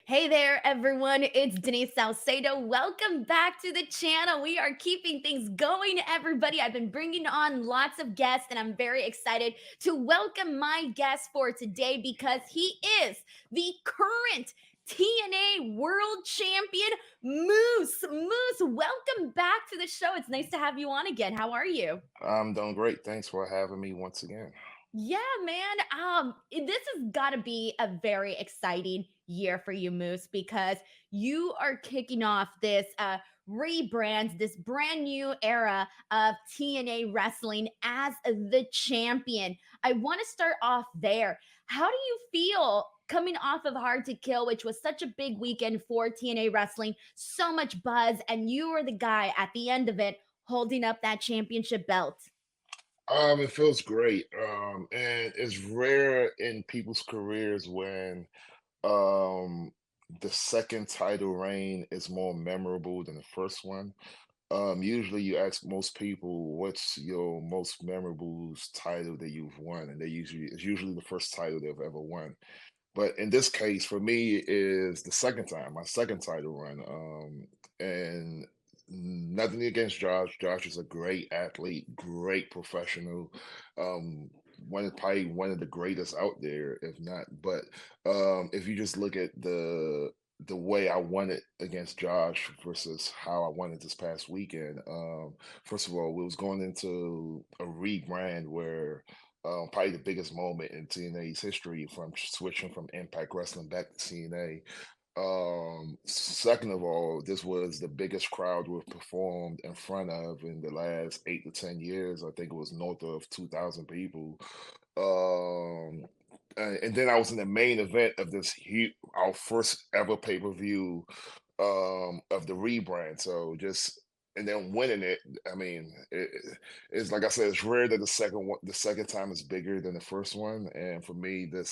Hey there, everyone. It's Denise Salcedo. Welcome back to the channel. We are keeping things going, everybody. I've been bringing on lots of guests, and I'm very excited to welcome my guest for today because he is the current TNA World Champion, Moose. Moose, welcome back to the show. It's nice to have you on again. How are you? I'm doing great. Thanks for having me once again. Yeah, man. This has got to be a very exciting year for you, Moose, because you are kicking off this rebrand, this brand new era of TNA wrestling as the champion. I want to start off there. How do you feel coming off of Hard to Kill, which was such a big weekend for TNA wrestling, so much buzz, and you were the guy at the end of it holding up that championship belt? It feels great. And it's rare in people's careers when um the second title reign is more memorable than the first one. Usually you ask most people what's your most memorable title that you've won, and it's usually the first title they've ever won. But in this case, for me, is the second time, my second title run. And nothing against Josh. Josh is a great athlete, great professional. Um, probably one of the greatest out there, if not. But if you just look at the way I won it against Josh versus how I won it this past weekend. First of all, we was going into a rebrand where probably the biggest moment in TNA's history from switching from Impact Wrestling back to TNA. Second of all, this was the biggest crowd we've performed in front of in the last 8 to 10 years. I think it was north of 2,000 people. Um, and then I was in the main event of this huge, our first ever pay-per-view of the rebrand. So just and then winning it, I mean, it's like I said, it's rare that the second time is bigger than the first one. And for me, the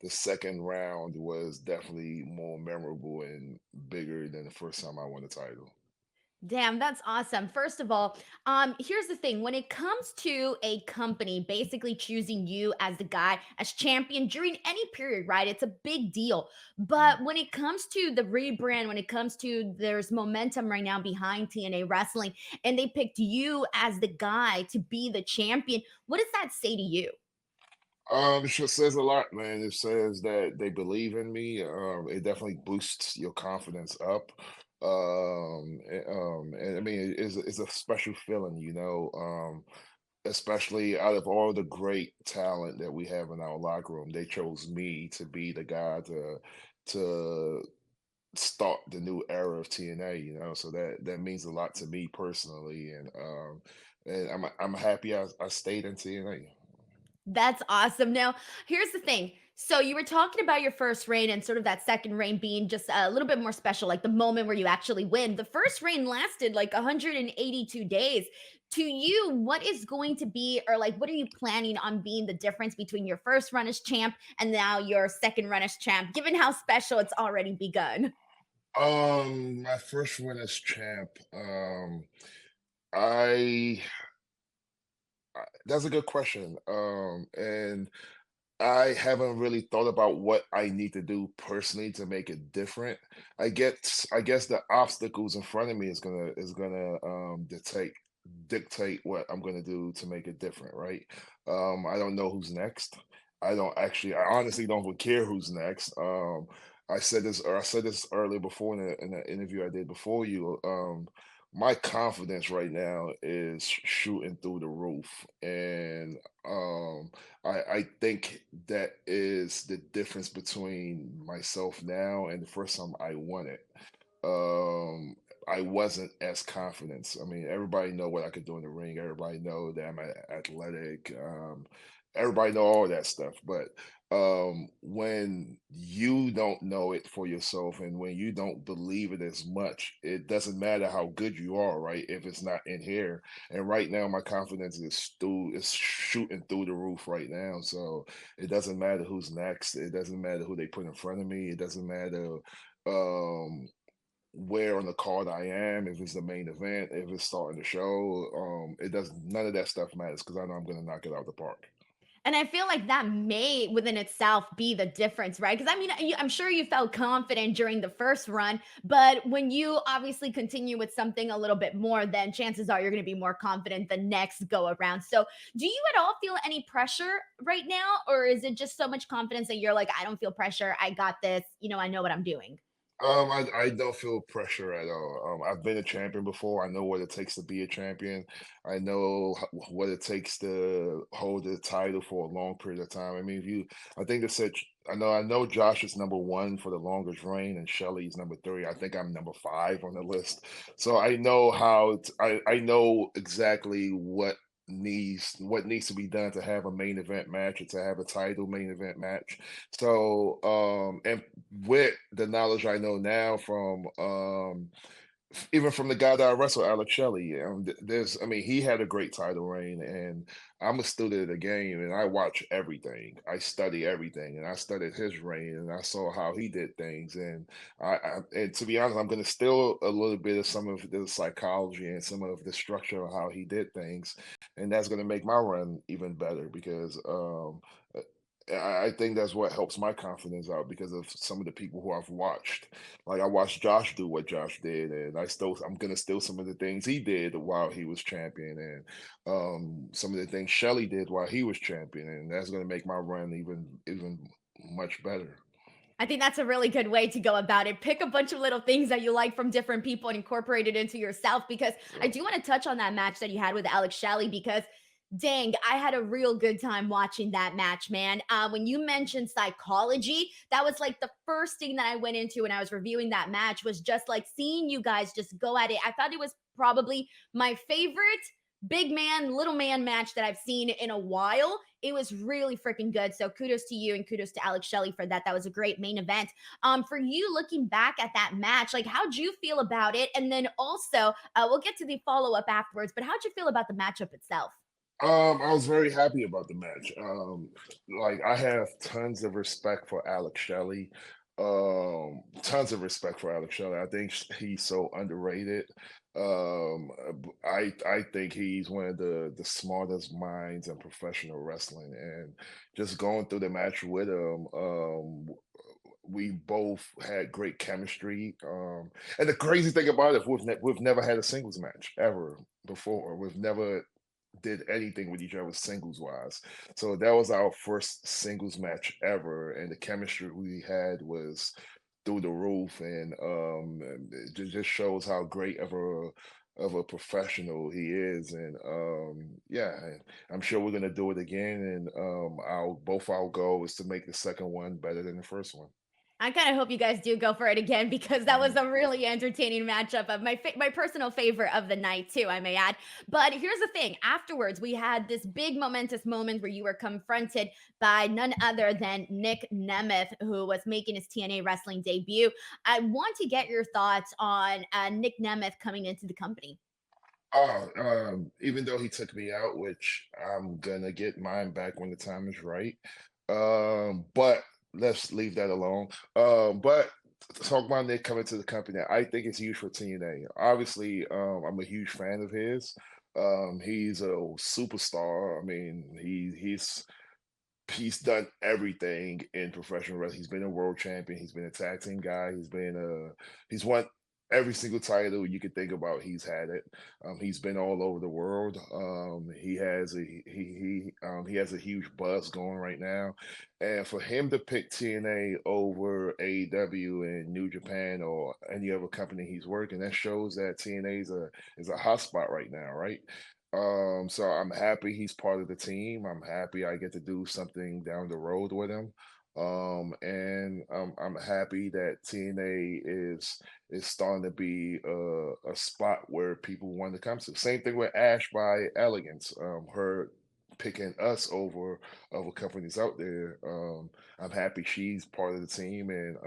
second round was definitely more memorable and bigger than the first time I won the title. Damn, that's awesome. First of all, here's the thing. When it comes to a company basically choosing you as the guy, as champion during any period, right? It's a big deal. Mm. But when it comes to the rebrand, when it comes to there's momentum right now behind TNA wrestling, and they picked you as the guy to be the champion, what does that say to you? It just says a lot, man. It says that they believe in me. It definitely boosts your confidence up. And I mean, it's a special feeling, especially out of all the great talent that we have in our locker room, they chose me to be the guy to start the new era of TNA, so that means a lot to me personally, and I'm happy I stayed in TNA. That's awesome. Now, here's the thing. So you were talking about your first reign and sort of that second reign being just a little bit more special, like the moment where you actually win. The first reign lasted like 182 days. To you, what is going to be, or like, what are you planning on being the difference between your first run as champ and now your second run as champ, given how special it's already begun? My first win as champ. I, that's a good question. And I haven't really thought about what I need to do personally to make it different. I guess the obstacles in front of me is gonna dictate what I'm gonna do to make it different, right? I don't know who's next. I honestly don't care who's next. I said this earlier before in the interview I did before you. My confidence right now is shooting through the roof, and I think that is the difference between myself now and the first time I won it. Um, I wasn't as confident. I mean, everybody know what I could do in the ring. Everybody know that I'm athletic. Everybody know all that stuff. But when you don't know it for yourself and when you don't believe it as much, it doesn't matter how good you are, right? If it's not in here. And right now, my confidence is shooting through the roof right now. So it doesn't matter who's next. It doesn't matter who they put in front of me. It doesn't matter um where on the card I am, if it's the main event, if it's starting the show. It does None of that stuff matters because I know I'm gonna knock it out the park. And I feel like that may within itself be the difference, right? Because I mean, I'm sure you felt confident during the first run, but when you obviously continue with something a little bit more, then chances are you're going to be more confident the next go around. So, do you at all feel any pressure right now? Or is it just so much confidence that you're like, I don't feel pressure. I got this. I know what I'm doing? I don't feel pressure at all. I've been a champion before. I know what it takes to be a champion. I know what it takes to hold the title for a long period of time. I mean, I think they said, I know Josh is number one for the longest reign, and Shelley's number three. I think I'm number five on the list. So I know I know exactly what needs to be done to have a main event match or to have a title main event match. So, and with the knowledge I know now from even from the guy that I wrestled, Alex Shelley, I mean, he had a great title reign, and I'm a student of the game, and I watch everything. I study everything, and I studied his reign, and I saw how he did things, and and to be honest, I'm going to steal a little bit of some of the psychology and some of the structure of how he did things, and that's going to make my run even better because uh, I think that's what helps my confidence out because of some of the people who I've watched. Like I watched Josh do what Josh did, and I'm gonna steal some of the things he did while he was champion, and some of the things Shelley did while he was champion, and that's gonna make my run even much better. I think that's a really good way to go about it. Pick a bunch of little things that you like from different people and incorporate it into yourself. Because I Yeah. do want to touch on that match that you had with Alex Shelley because dang, I had a real good time watching that match, man. When you mentioned psychology, that was like the first thing that I went into when I was reviewing that match was just like seeing you guys just go at it. I thought it was probably my favorite big man, little man match that I've seen in a while. It was really freaking good. So kudos to you and kudos to Alex Shelley for that. That was a great main event. For you looking back at that match, like how'd you feel about it? And then also, we'll get to the follow up afterwards, but how'd you feel about the matchup itself? I was very happy about the match. Like I have tons of respect for Alex Shelley. Tons of respect for Alex Shelley. I think he's so underrated. I think he's one of the smartest minds in professional wrestling, and just going through the match with him, we both had great chemistry. And the crazy thing about it, we've never had a singles match ever before. We've never did anything with each other singles wise. So that was our first singles match ever, and the chemistry we had was through the roof, and it just shows how great of a professional he is. And yeah, I'm sure we're gonna do it again. And our both our goal is to make the second one better than the first one. I kind of hope you guys do go for it again because that was Mhm. a really entertaining matchup of my personal favorite of the night too, I may add. But here's the thing: afterwards, we had this big momentous moment where you were confronted by none other than Nic Nemeth, who was making his TNA Wrestling debut. I want to get your thoughts on Nic Nemeth coming into the company. Oh, even though he took me out, which I'm gonna get mine back when the time is right. But let's leave that alone. But to talk about Nick coming to the company, I think it's huge for TNA. Obviously, I'm a huge fan of his. He's a superstar. I mean, he's done everything in professional wrestling. He's been a world champion. He's been a tag team guy. He's won every single title you could think about. He's had it. He's been all over the world. He has a huge buzz going right now, and for him to pick TNA over AEW and New Japan or any other company he's working, that shows that TNA is a hot spot right now, right? So I'm happy he's part of the team. I'm happy I get to do something down the road with him. And I'm happy that TNA is starting to be a spot where people want to come to. Same thing with Ash by Elegance. Her picking us over other companies out there. I'm happy she's part of the team, and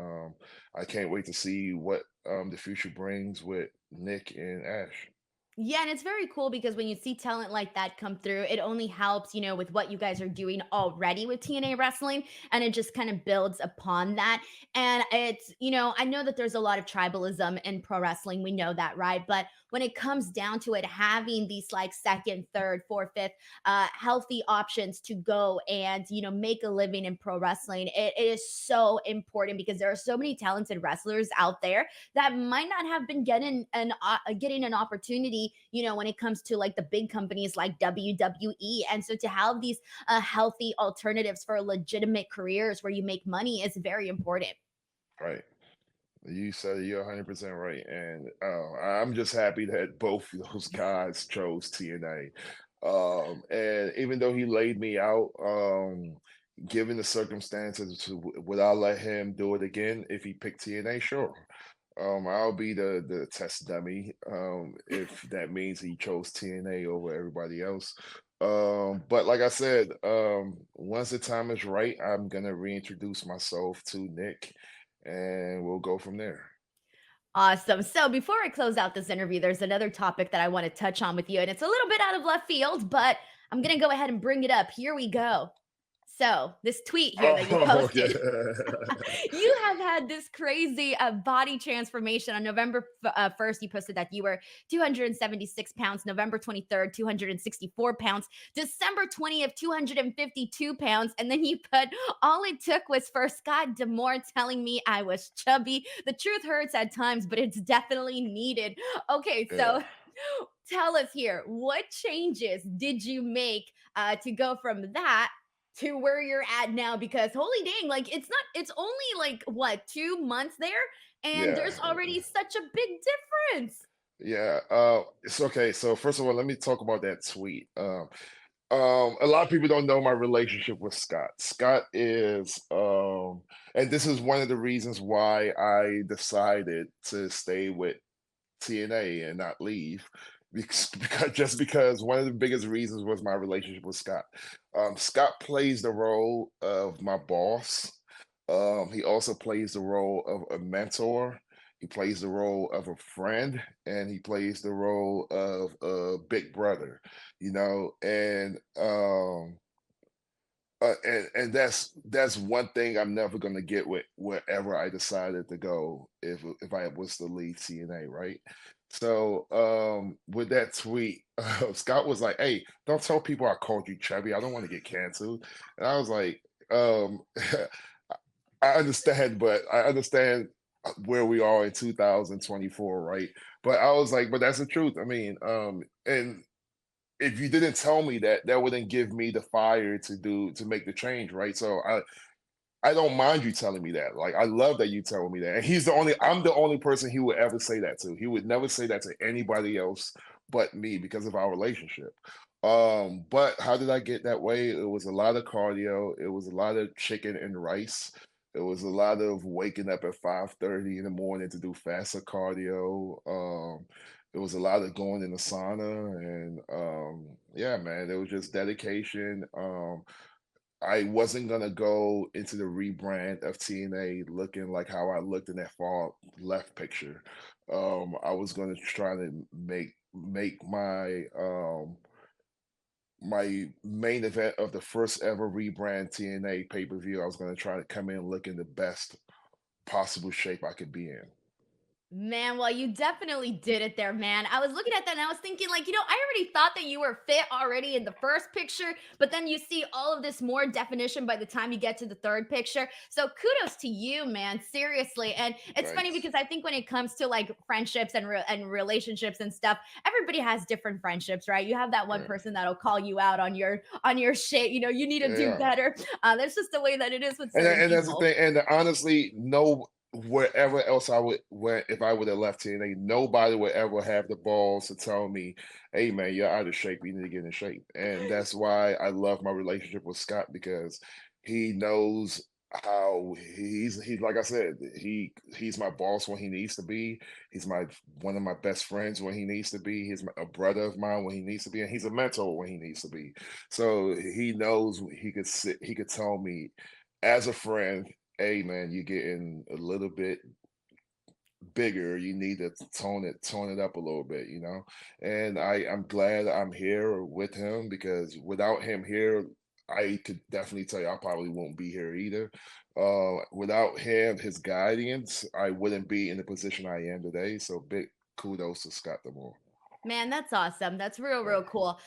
I can't wait to see what the future brings with Nick and Ash. Yeah, and it's very cool because when you see talent like that come through, it only helps, with what you guys are doing already with TNA Wrestling, and it just kind of builds upon that. And I know that there's a lot of tribalism in pro wrestling. We know that, right? But when it comes down to it, having these like second, third, fourth, fifth, healthy options to go and, make a living in pro wrestling, it is so important because there are so many talented wrestlers out there that might not have been getting an opportunity, when it comes to like the big companies like WWE. And so to have these healthy alternatives for legitimate careers where you make money is very important. Right. You said it, you're 100% right. And I'm just happy that both of those guys chose TNA. And even though he laid me out, given the circumstances, would I let him do it again if he picked TNA? Sure. I'll be the test dummy if that means he chose TNA over everybody else. But like I said, once the time is right, I'm gonna reintroduce myself to Nick, and we'll go from there. Awesome. So before I close out this interview, there's another topic that I want to touch on with you, and it's a little bit out of left field, but I'm going to go ahead and bring it up. Here we go. So, this tweet here that you Oh yeah, posted, you have had this crazy body transformation on November 1st. You posted that you were 276 pounds, November 23rd, 264 pounds, December 20th, 252 pounds. And then you put, all it took was for Scott Demore telling me I was chubby. The truth hurts at times, but it's definitely needed. Okay, yeah. so tell us here, what changes did you make to go from that to where you're at now? Because holy dang, like it's only like what, 2 months there, and Yeah, there's already such a big difference. yeah. It's okay. So first of all, let me talk about that tweet. A lot of people don't know my relationship with Scott. Scott is, and this is one of the reasons why I decided to stay with TNA and not leave. Because one of the biggest reasons was my relationship with Scott. Scott plays the role of my boss. He also plays the role of a mentor. He plays the role of a friend, and he plays the role of a big brother. And that's one thing I'm never gonna get with wherever I decided to go if I was to leave TNA, right? So with that tweet, Scott was like, "Hey, don't tell people I called you chubby. I don't want to get canceled." And I was like, I understand, but I understand where we are in 2024, right? But I was like, but that's the truth. I mean, and if you didn't tell me that, that wouldn't give me the fire to make the change, right? So I don't mind you telling me that. Like I love that you tell me that. And I'm the only person he would ever say that to. He would never say that to anybody else but me because of our relationship. But how did I get that way? It was a lot of cardio, it was a lot of chicken and rice. It was a lot of waking up at 5:30 in the morning to do faster cardio. It was a lot of going in the sauna and yeah, man, it was just dedication. I wasn't gonna go into the rebrand of TNA looking like how I looked in that far left picture. I was gonna try to make my main event of the first ever rebrand TNA pay-per-view. I was gonna try to come in looking the best possible shape I could be in. Man, well, you definitely did it there, man. I was looking at that and I was thinking, like, I already thought that you were fit already in the first picture, but then you see all of this more definition by the time you get to the third picture. So kudos to you, man. Seriously. And it's funny Thanks. because I think when it comes to like friendships and relationships and stuff, everybody has different friendships, right? You have that one Yeah, person that'll call you out on your shit. You need to yeah, do yeah. better. That's just the way that it is with And certain that's the people. thing. And honestly, no, wherever else I would went, if I would have left TNA, nobody would ever have the balls to tell me, "Hey, man, you're out of shape. You need to get in shape." And that's why I love my relationship with Scott because he knows how he's like I said, he's my boss when he needs to be. He's my one of my best friends when he needs to be. He's a brother of mine when he needs to be, and he's a mentor when he needs to be. So he knows he could tell me as a friend, hey man, you're getting a little bit bigger. You need to tone it up a little bit, you know. And I'm glad I'm here with him because without him here, I could definitely tell you I probably won't be here either. Without him, his guidance, I wouldn't be in the position I am today. So big kudos to Scott Demore. Man, that's awesome. That's real, Yeah. real cool.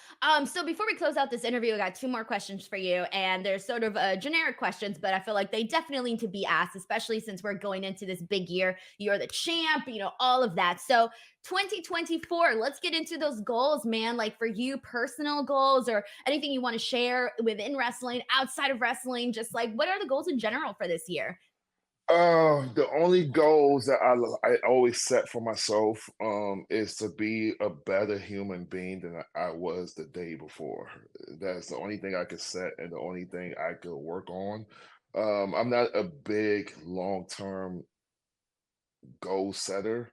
So before we close out this interview, I got two more questions for you, and they're sort of generic questions, but I feel like they definitely need to be asked, especially since we're going into this big year. You're the champ, all of that. So 2024, let's get into those goals, man. Like for you, personal goals or anything you want to share within wrestling, outside of wrestling. Just like what are the goals in general for this year? The only goals that I always set for myself is to be a better human being than I was the day before. That's the only thing I could set and the only thing I could work on. I'm not a big long-term goal setter.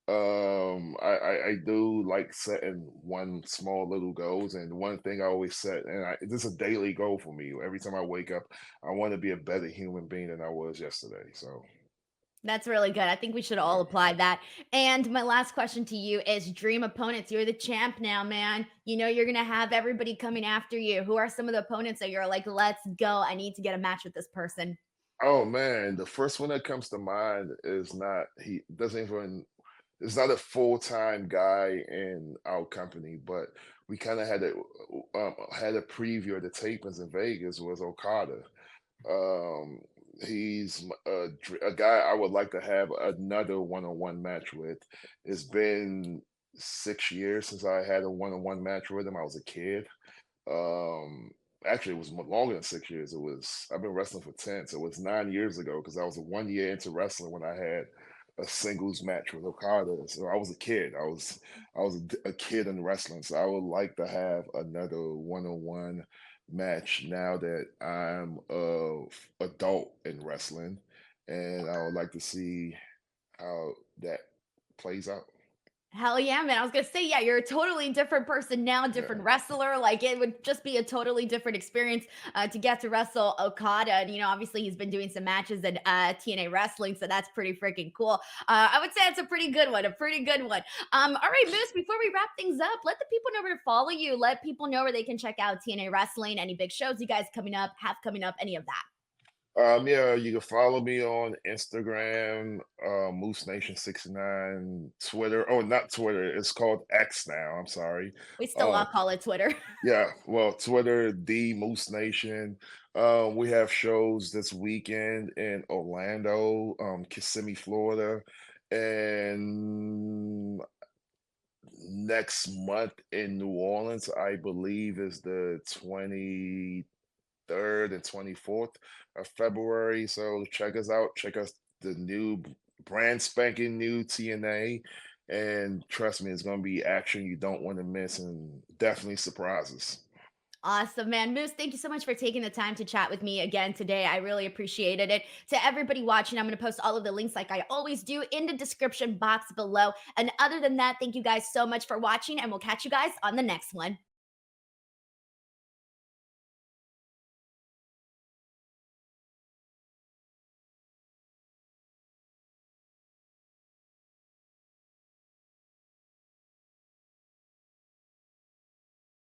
I do like setting one small little goals, and one thing I always set, and this is a daily goal for me. Every time I wake up, I want to be a better human being than I was yesterday. So. That's really good. I think we should all Yeah. apply that. And my last question to you is dream opponents. You're the champ now, man. You're going to have everybody coming after you. Who are some of the opponents that you're like, let's go? I need to get a match with this person. Oh man, the first one that comes to mind is not he doesn't even it's not a full-time guy in our company, but we kind of had a preview of the tapings in Vegas was Okada. Um, he's a guy I would like to have another one-on-one match with. It's been 6 years since I had a one-on-one match with him. I was a kid. Um, Actually, it was longer than 6 years. I've been wrestling for 10, so it was 9 years ago because I was 1 year into wrestling when I had a singles match with Okada. So I was a kid. I was a kid in wrestling. So I would like to have another one-on-one match now that I'm a adult in wrestling, and I would like to see how that plays out. Hell yeah, man. I was gonna say, yeah, you're a totally different person now, Yeah. different wrestler. Like it would just be a totally different experience to get to wrestle Okada. And obviously he's been doing some matches in TNA Wrestling, so that's pretty freaking cool. I would say it's a pretty good one, a pretty good one. All right, Moose, before we wrap things up, let the people know where to follow you. Let people know where they can check out TNA Wrestling, any big shows you guys have coming up, any of that. Yeah, you can follow me on Instagram, Moose Nation 69, Twitter. Oh, not Twitter. It's called X now. I'm sorry. We still Uh, all call it Twitter. yeah, well, Twitter, the Moose Nation. We have shows this weekend in Orlando, Kissimmee, Florida, and next month in New Orleans, I believe is the 23rd and 24th of February. So check us out. Check us the new brand spanking new TNA. And trust me, it's going to be action you don't want to miss and definitely surprises. Awesome, man. Moose, thank you so much for taking the time to chat with me again today. I really appreciated it. To everybody watching, I'm going to post all of the links like I always do in the description box below. And other than that, thank you guys so much for watching, and we'll catch you guys on the next one.